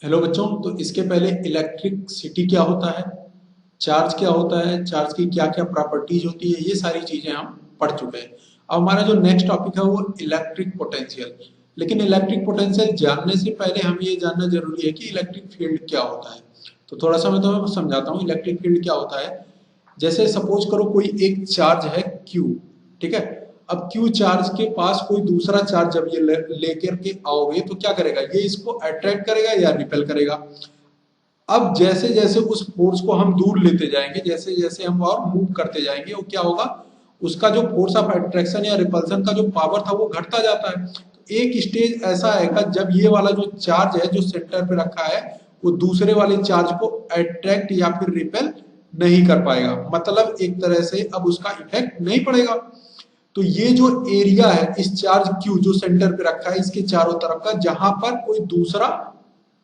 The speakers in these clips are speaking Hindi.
हेलो बच्चों। तो इसके पहले इलेक्ट्रिसिटी क्या होता है, चार्ज क्या होता है, चार्ज की क्या क्या प्रॉपर्टीज होती है, ये सारी चीजें हम पढ़ चुके हैं। अब हमारा जो नेक्स्ट टॉपिक है वो इलेक्ट्रिक पोटेंशियल। लेकिन इलेक्ट्रिक पोटेंशियल जानने से पहले हमें ये जानना जरूरी है कि इलेक्ट्रिक फील्ड क्या होता है। तो थोड़ा सा मैं तुम्हें समझाता हूँ इलेक्ट्रिक फील्ड क्या होता है। जैसे सपोज करो कोई एक चार्ज है Q, ठीक है। अब Q चार्ज के पास कोई दूसरा चार्ज जब ये लेकर के आओगे तो क्या करेगा, ये इसको अट्रैक्ट करेगा या रिपेल करेगा। अब जैसे जैसे उस फोर्स को हम दूर लेते जाएंगे, जैसे जैसे हम और मूव करते जाएंगे, वो क्या होगा, उसका जो फोर्स ऑफ अट्रैक्शन या रिपल्सन का जो पावर था वो घटता जाता है। तो एक स्टेज ऐसा आएगा जब ये वाला जो चार्ज है जो सेंटर पे रखा है वो दूसरे वाले चार्ज को अट्रैक्ट या फिर रिपेल नहीं कर पाएगा, मतलब एक तरह से अब उसका इफेक्ट नहीं पड़ेगा। तो ये जो एरिया है इस चार्ज Q जो सेंटर पे रखा है इसके चारों तरफ का, जहां पर कोई दूसरा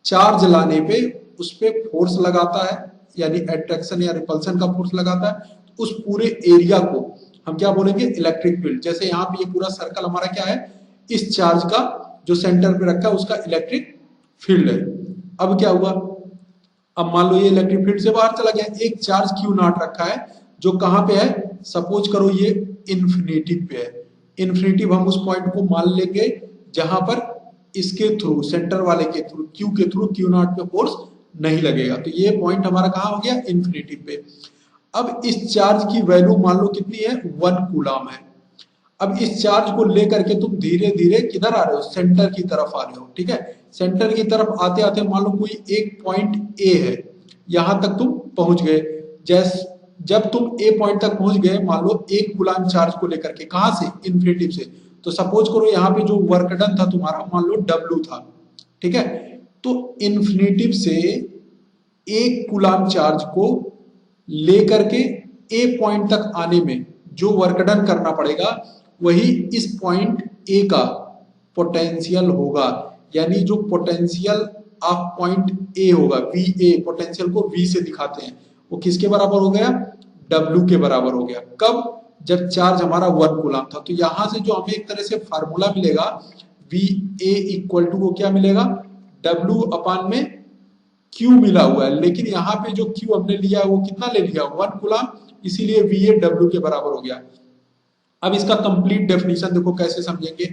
चार्ज लाने पे उस पे फोर्स लगाता है, यानी अट्रैक्शन या रिपल्सन का फोर्स लगाता है, तो उस पूरे एरिया को हम क्या बोलेंगे, इलेक्ट्रिक फील्ड। जैसे यहाँ पे ये पूरा सर्कल हमारा क्या है, इस चार्ज का जो सेंटर पे रखा है उसका इलेक्ट्रिक फील्ड है। अब क्या हुआ, अब मान लो ये इलेक्ट्रिक फील्ड से बाहर चला गया, एक चार्ज Q नॉट रखा है जो कहां पे है, सपोज करो ये इन्फिनिटिव पे है। इन्फिनिटिव हम उस पॉइंट को मान लेंगे जहां पर इसके थ्रू, सेंटर वाले के थ्रू, Q के थ्रू Q नॉट पे फोर्स नहीं लगेगा। तो ये पॉइंट हमारा कहां हो गया, इन्फिनिटिव पे। अब इस चार्ज की वैल्यू मान लो कितनी है, 1 कूलम है। अब इस चार्ज को लेकर के तुम धीरे धीरे किधर आ रहे हो, सेंटर की तरफ आ रहे हो, ठीक है। सेंटर की तरफ आते आते मान लो कोई एक पॉइंट ए है, यहां तक तुम पहुंच गए। जैस जब तुम ए पॉइंट तक पहुंच गए, मान लो 1 कूलम चार्ज को लेकर के, कहां से, इन्फिनिटिव से, तो सपोज करो यहाँ पे जो वर्क डन था तुम्हारा मान लो W था, ठीक है। तो इन्फिनिटिव से 1 कूलम चार्ज को लेकर के ए पॉइंट तक आने में जो वर्क डन करना पड़ेगा वही इस पॉइंट ए का पोटेंशियल होगा। यानी जो पोटेंशियल ऑफ पॉइंट ए होगा, वी ए, पोटेंशियल को वी से दिखाते हैं, वो किसके बराबर हो गया, W के बराबर हो गया। कब, जब चार्ज हमारा 1 कूलम था। तो यहां से जो हमें एक तरह से फार्मूला मिलेगा, वी ए इक्वल टू को क्या मिलेगा, W अपान में Q मिला हुआ है, लेकिन यहाँ पे जो Q हमने लिया है वो कितना ले लिया, 1 कूलम, इसीलिए वी ए W के बराबर हो गया। अब इसका कंप्लीट डेफिनेशन देखो कैसे समझेंगे,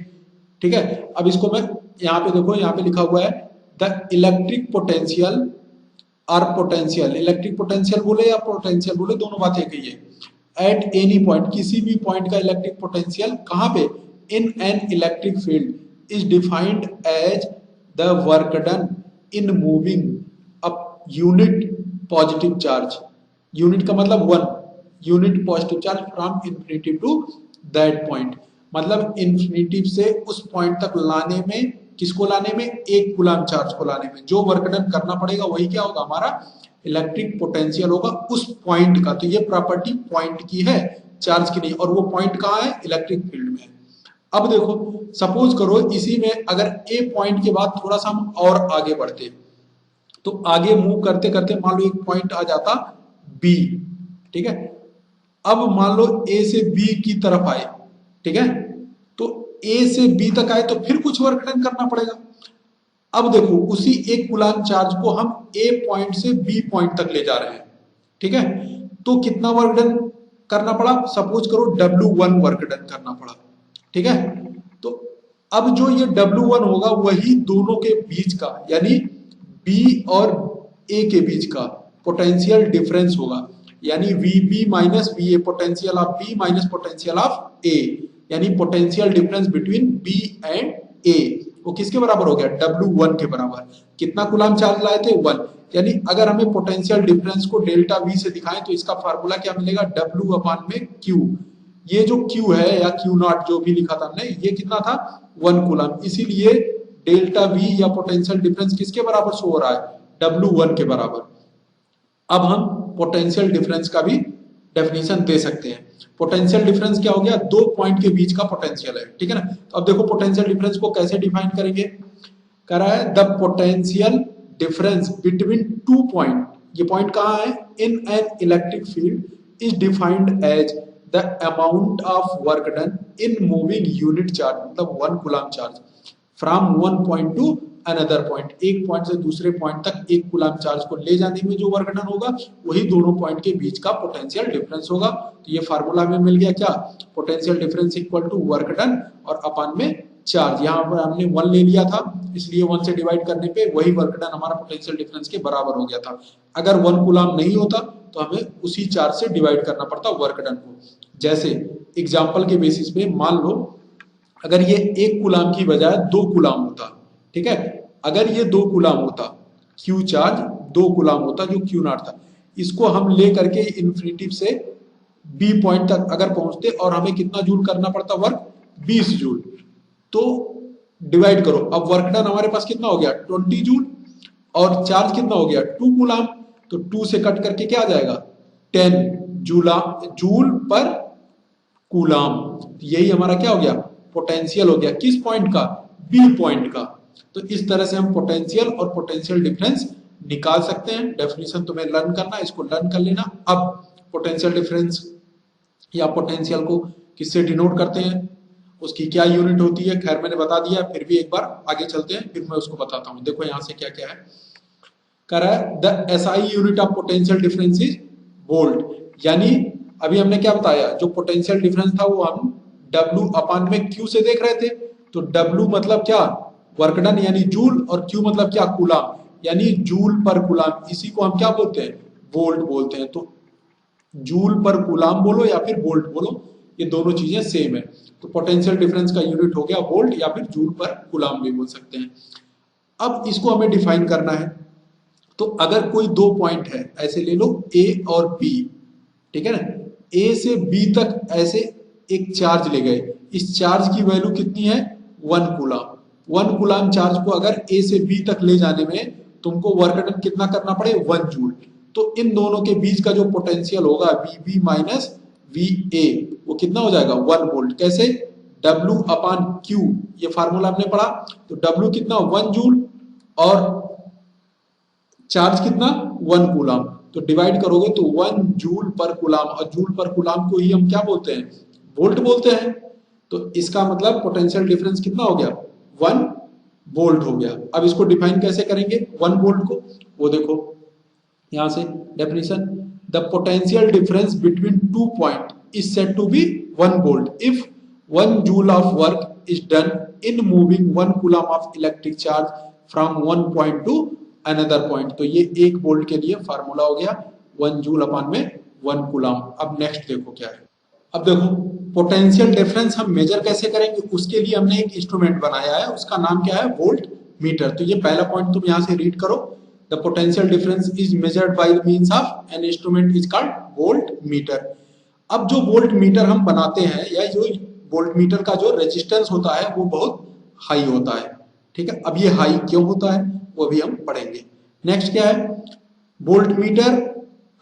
ठीक है। अब इसको मैं यहाँ पे देखो, यहाँ पे लिखा हुआ है द इलेक्ट्रिक पोटेंशियल और पोटेंशियल, इलेक्ट्रिक पोटेंशियल बोले या पोटेंशियल बोले दोनों बात एक ही है। एट एनी पॉइंट, किसी भी पॉइंट का इलेक्ट्रिक पोटेंशियल कहाँ पे, in an electric field is defined as the work done in moving a unit positive charge. Unit का मतलब 1 unit positive charge from infinitive to that point, मतलब इन्फिनिटिव से उस पॉइंट तक लाने में, किसको लाने में, 1 कूलम चार्ज को लाने में जो वर्क डन करना पड़ेगा वही क्या होगा, हमारा इलेक्ट्रिक पोटेंशियल होगा उस पॉइंट का। तो ये प्रॉपर्टी पॉइंट की है, चार्ज की नहीं, और वो पॉइंट कहाँ है, इलेक्ट्रिक फील्ड में है। अब देखो सपोज करो इसी में अगर ए पॉइंट के बाद थोड़ा सा हम और आगे बढ़ते, तो आगे मूव करते करते मान लो एक पॉइंट आ जाता बी, ठीक है। अब मान लो ए से बी की तरफ आए, ठीक है, तो ए से बी तक आए तो फिर कुछ वर्क डन करना पड़ेगा। अब देखो उसी 1 कूलम चार्ज को हम ए पॉइंट से बी पॉइंट तक ले जा रहे हैं, ठीक है। तो कितना वर्क डन करना पड़ा, सपोज करो W1 वर्क डन करना पड़ा, ठीक है। तो अब जो ये W1 होगा वही दोनों के बीच का, यानी B और A के बीच का पोटेंशियल डिफरेंस होगा, यानी VB minus VA, potential of B minus potential of A, यानी potential difference between B and A, वो किसके बराबर हो गया, W1 के बराबर। कितना कूलम चार्ज लाए थे, 1। यानी अगर हमें पोटेंशियल डिफरेंस को डेल्टा V से दिखाएं तो इसका फार्मूला क्या मिलेगा, W अपान में Q। ये जो Q है या Q नॉट जो भी लिखा था हमने, ये कितना था, 1 कूलम, इसीलिए डेल्टा V या पोटेंशियल डिफरेंस किसके बराबर शो हो रहा है, W1 के बराबर। अब हम पोटेंशियल डिफरेंस का भी डेफिनेशन दे सकते हैं। पोटेंशियल डिफरेंस क्या हो गया, 2 पॉइंट के बीच का पोटेंशियल है, ठीक है ना। तो अब देखो पोटेंशियल डिफरेंस को कैसे डिफाइन करेंगे, कह रहा है the potential difference between 2 point, ये पॉइंट कहाँ है, in an electric field is defined as the amount of work done in moving unit charge, मतलब 1 coulomb charge from 1 point to another point, एक पॉइंट से दूसरे पॉइंट तक एक कूलम चार्ज को ले जाने में जो वर्क डन होगा वही दोनों पॉइंट के बीच का पोटेंशियल डिफरेंस होगा। तो ये फार्मूला में मिल गया क्या, potential difference equal to work done और अपान में चार्ज। यहाँ पर हमने 1 ले लिया था इसलिए 1 से डिवाइड करने पे वही वर्क डन हमारा पोटेंशियल डिफरेंस के बराबर हो गया था। अगर 1 कूलम नहीं होता तो हमें उसी चार्ज से डिवाइड करना पड़ता वर्क डन को। जैसे एग्जांपल के बेसिस पे मान लो अगर ये 1 कूलम की बजाय 2 कूलम होता, ठीक है, अगर ये 2 कूलम होता, क्यू चार्ज 2 कूलम होता जो क्यू नॉट था, इसको हम ले करके इन्फिनिटी से बी पॉइंट तक अगर पहुंचते और हमें कितना जूल करना पड़ता वर्क, 20 जूल। तो डिवाइड करो, अब वर्क डन हमारे पास कितना हो गया 20 जूल और चार्ज कितना हो गया 2 कूलम, तो 2 से कट करके क्या आ जाएगा 10 जूल पर कूलम। यही हमारा क्या हो गया पोटेंशियल हो गया, किस पॉइंट का, बी पॉइंट का। तो इस तरह से हम पोटेंशियल और पोटेंशियल डिफरेंस निकाल सकते हैं। डेफिनेशन तुम्हें लर्न करना, इसको लर्न कर लेना। अब पोटेंशियल डिफरेंस या पोटेंशियल को किससे डिनोट करते हैं, उसकी क्या यूनिट होती है, खैर मैंने बता दिया, फिर भी एक बार आगे चलते हैं फिर मैं उसको बताता हूं। देखो यहां से क्या क्या है, कह रहा है the SI unit of potential difference is volt. यानी अभी हमने क्या बताया, जो पोटेंशियल डिफरेंस था वो हम W अपान में Q से देख रहे थे। तो W मतलब क्या वर्क डन यानी जूल, और Q मतलब क्या कूलम यानी जूल पर कूलम। इसी को हम क्या बोलते हैं वोल्ट बोलते हैं। तो जूल पर कूलम बोलो या फिर वोल्ट बोलो, ये दोनों चीजें सेम है। तो पोटेंशियल डिफरेंस का यूनिट हो गया वोल्ट या फिर जूल पर कूलम भी बोल सकते हैं। अब इसको हमें डिफाइन करना है। तो अगर कोई 2 पॉइंट है, ऐसे ले लो A और B, ठीक है ना, A से B तक ऐसे एक चार्ज ले गए, इस चार्ज की वैल्यू कितनी है 1 कूलम। 1 कूलम चार्ज को अगर A से B तक ले जाने में तुमको वर्क डन कितना करना पड़े 1 जूल। तो इन दोनों के बीच का जो पोटेंशियल होगा VB माइनस VA वो कितना हो जाएगा 1 वोल्ट। कैसे, W अपान Q, ये फार्मूला हमने पढ़ा। तो W कितना 1 जूल और चार्ज कितना 1 कूलम, तो डिवाइड करोगे तो 1 जूल पर कूलम, और जूल पर कूलम को ही हम क्या बोलते हैं वोल्ट बोलते हैं। तो इसका मतलब पोटेंशियल डिफरेंस कितना हो गया 1 वोल्ट हो गया। अब इसको डिफाइन कैसे करेंगे 1 वोल्ट को, वो देखो यहां से definition, the potential difference between 2 point is said to be 1 volt if 1 joule of work is done in moving 1 coulomb of electric charge from 1 point to another point. तो ये 1 वोल्ट के लिए फार्मूला हो गया 1 जूल अपान में 1 कूलम। अब नेक्स्ट देखो क्या है, अब देखो पोटेंशियल डिफरेंस हम मेजर कैसे करेंगे, उसके लिए हमने एक इंस्ट्रूमेंट बनाया है, उसका नाम क्या है वोल्ट मीटर। तो ये पहला पॉइंट तुम यहां से रीड करो, the potential difference is measured by the means of an instrument is called volt meter. अब जो वोल्ट मीटर हम बनाते हैं या जो वोल्ट मीटर का जो रेजिस्टेंस होता है वो बहुत हाई होता है, ठीक है। अब ये हाई क्यों होता है वो भी हम पढ़ेंगे। नेक्स्ट क्या है, voltmeter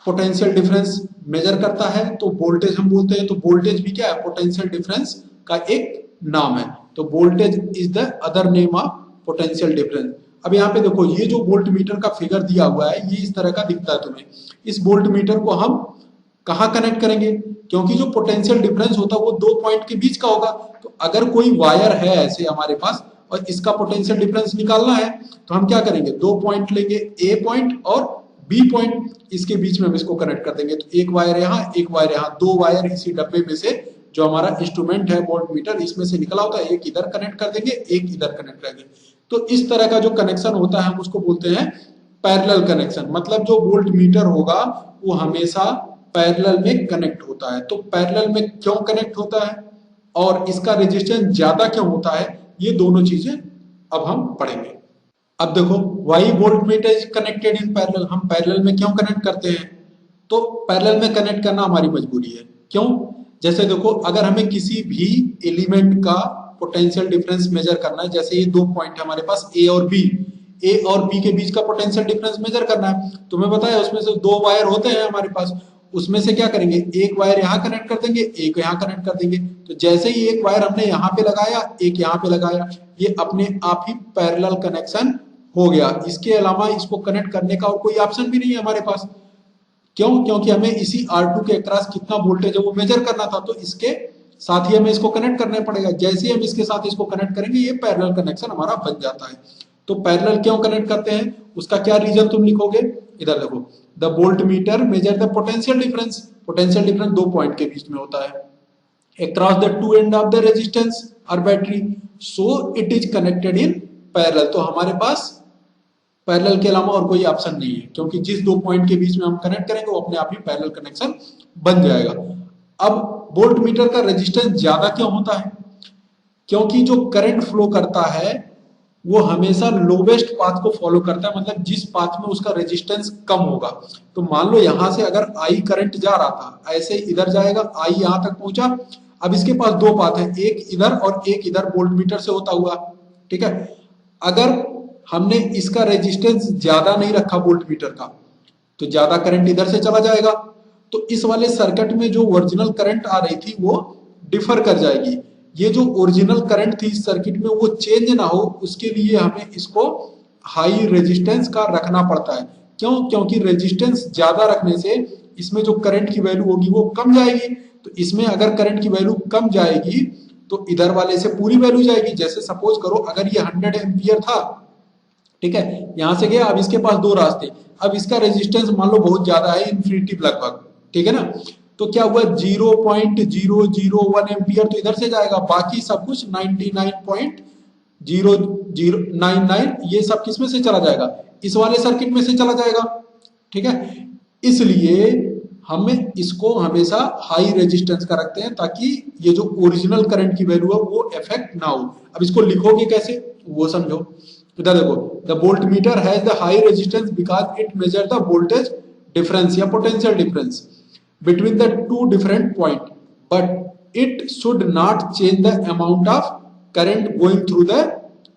potential difference measure करता है, तो वोल्टेज हम बोलते हैं, तो वोल्टेज भी क्या है पोटेंशियल डिफरेंस का एक नाम है। तो voltage is the other name of potential difference. अब यहाँ पे देखो ये जो वोल्ट मीटर का फिगर दिया हुआ है ये इस तरह का दिखता है तुम्हें। इस वोल्ट मीटर को हम कहाँ कनेक्ट करेंगे, क्योंकि जो पोटेंशियल डिफरेंस होता है वो 2 पॉइंट के बीच का होगा। तो अगर कोई वायर है ऐसे हमारे पास और इसका पोटेंशियल डिफरेंस निकालना है तो हम क्या करेंगे 2 पॉइंट लेंगे, A पॉइंट और B पॉइंट, इसके बीच में हम इसको कनेक्ट कर देंगे। तो एक वायर यहाँ एक वायर यहाँ, 2 वायर इसी डब्बे में से जो हमारा इंस्ट्रूमेंट है वोल्ट मीटर इसमें से निकला होता है, एक इधर कनेक्ट कर देंगे एक इधर कनेक्ट करेंगे। तो इस तरह का जो कनेक्शन होता है हम उसको बोलते हैं पैरेलल कनेक्शन। मतलब जो वोल्ट मीटर होगा वो हमेशा पैरेलल में कनेक्ट होता है। तो पैरेलल में क्यों कनेक्ट होता है और इसका रेजिस्टेंस ज्यादा क्यों होता है, ये दोनों चीजें अब हम पढ़ेंगे। अब देखो why voltmeter is connected in parallel, हम पैरेलल में क्यों कनेक्ट करते हैं, तो पैरेलल में कनेक्ट करना हमारी मजबूरी है। क्यों, जैसे देखो अगर हमें किसी भी एलिमेंट का पोटेंशियल डिफरेंस मेजर करना है, जैसे ये 2 पॉइंट है हमारे पास A और B के बीच का पोटेंशियल डिफरेंस मेजर करना है, तुम्हें पता है उसमें से 2 वायर होते हैं हमारे पास, उसमें से क्या करेंगे एक वायर यहाँ कनेक्ट कर देंगे एक यहाँ कनेक्ट कर देंगे। तो जैसे ही एक वायर हमने यहाँ पे लगाया एक यहाँ पे लगाया, ये अपने आप ही पैरेलल कनेक्शन हो गया। इसके अलावा इसको कनेक्ट करने का और कोई ऑप्शन भी नहीं है हमारे पास। क्यों, क्योंकि हमें इसी R2 के अक्रॉस कितना वोल्टेज है वो मेजर करना था, तो इसके साथ ही हमें इसको कनेक्ट करना पड़ेगा। जैसे ही हम इसके साथ इसको कनेक्ट करेंगे ये पैरेलल कनेक्शन हमारा बन जाता है। तो पैरेलल क्यों कनेक्ट करते हैं, उसका क्या रीजन तुम लिखोगे, इधर देखो, the volt meter measure the potential difference, potential difference दो पॉइंट के बीच में होता है across the two end of the resistance or battery, so it is connected in parallel। तो हमारे पास पैरेलल के अलावा और कोई ऑप्शन नहीं है, क्योंकि जिस दो पॉइंट के बीच में हम कनेक्ट करेंगे वो अपने आप ही पैरेलल कनेक्शन बन जाएगा। अब वोल्ट मीटर का रेजिस्टेंस ज्यादा क्यों होता है, क्योंकि जो करंट फ्लो करता है वो हमेशा लोवेस्ट पाथ को फॉलो करता है, मतलब जिस पाथ में उसका रेजिस्टेंस कम होगा। तो मान लो यहां से अगर आई करंट जा रहा था, ऐसे इधर जाएगा, आई यहां तक पहुंचा, अब इसके पास दो पाथ है, एक इधर और एक इधर वोल्ट मीटर से होता हुआ, ठीक है। अगर हमने इसका रेजिस्टेंस ज्यादा नहीं रखा वोल्ट मीटर का, तो ज्यादा करंट इधर से चला जाएगा, तो इस वाले सर्किट में जो ओरिजिनल करंट आ रही थी वो डिफर कर जाएगी। ये जो ओरिजिनल करंट थी इस सर्किट में वो चेंज ना हो, उसके लिए हमें इसको हाई रेजिस्टेंस का रखना पड़ता है। क्यों, क्योंकि रेजिस्टेंस ज्यादा रखने से इसमें जो करंट की वैल्यू होगी वो कम जाएगी। तो इसमें अगर करंट की वैल्यू कम जाएगी तो इधर वाले से पूरी वैल्यू जाएगी। जैसे सपोज करो अगर ये 100 एम्पियर था, ठीक है, यहां से गया, अब इसके पास दो रास्ते, अब इसका रेजिस्टेंस मान लो बहुत ज्यादा है, इन्फिनिटी लगभग, ठीक है ना, तो क्या हुआ 0.001 एम्पियर तो इधर से जाएगा, बाकी सब कुछ 99.0099 ये सब किसमें से चला जाएगा, इस वाले सर्किट में से चला जाएगा, ठीक है। इसलिए हमें इसको हमेशा हाई रेजिस्टेंस का रखते हैं ताकि ये जो ओरिजिनल करंट की वैल्यू है वो इफेक्ट ना हो। अब इसको लिखोगे कैसे वो समझो, इधर देखो, the voltmeter has the high resistance because it measure the voltage difference या potential difference between the two different point, but it should not change the amount of current going through the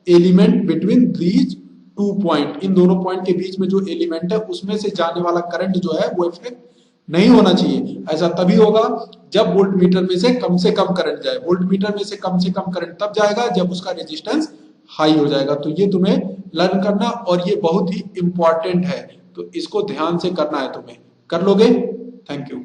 element between these two point। इन दोनों पॉइंट के बीच में जो एलिमेंट है उसमें से जाने वाला करंट जो है वो इफेक्ट नहीं होना चाहिए। ऐसा तभी होगा जब वोल्ट मीटर में से कम करंट जाए। वोल्ट मीटर में से कम करंट तब जाएगा जब उसका रेजिस्टेंस हाई हो जाएगा। तो ये तुम्हें लर्न करना और ये बहुत ही इंपॉर्टेंट है, तो इसको ध्यान से करना है, तुम्हें कर लोगे। Thank you.